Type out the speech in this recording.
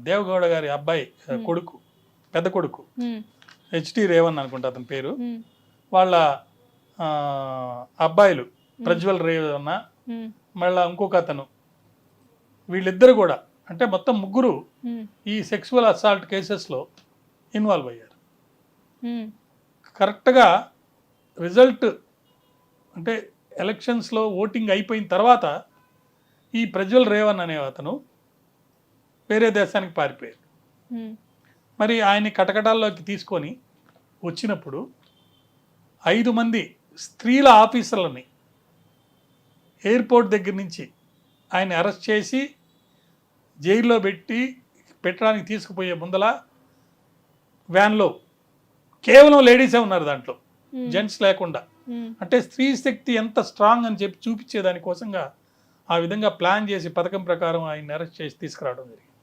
దేవగౌడ గారి అబ్బాయి కొడుకు, పెద్ద కొడుకు హెచ్టి రేవణ్ అనుకుంటా అతని పేరు, వాళ్ళ అబ్బాయిలు ప్రజ్వల్ రేవణ, మళ్ళా ఇంకొక అతను, వీళ్ళిద్దరు కూడా అంటే మొత్తం ముగ్గురు ఈ సెక్సువల్ అసాల్ట్ కేసెస్లో ఇన్వాల్వ్ అయ్యారు. కరెక్ట్గా రిజల్ట్ అంటే ఎలక్షన్స్లో ఓటింగ్ అయిపోయిన తర్వాత ఈ ప్రజ్వల్ రేవణ్ అనే అతను వేరే దేశానికి పారిపోయారు. మరి ఆయన్ని కటకటాల్లోకి తీసుకొని వచ్చినప్పుడు 5 మంది స్త్రీల ఆఫీసర్లని ఎయిర్పోర్ట్ దగ్గర నుంచి ఆయన అరెస్ట్ చేసి జైల్లో పెట్టడానికి తీసుకుపోయే ముందల వ్యాన్లో కేవలం లేడీసే ఉన్నారు, దాంట్లో జెంట్స్ లేకుండా. అంటే స్త్రీ శక్తి ఎంత స్ట్రాంగ్ అని చెప్పి చూపించేదానికోసంగా ఆ విధంగా ప్లాన్ చేసి పథకం ప్రకారం ఆయన అరెస్ట్ చేసి తీసుకురావడం జరిగింది.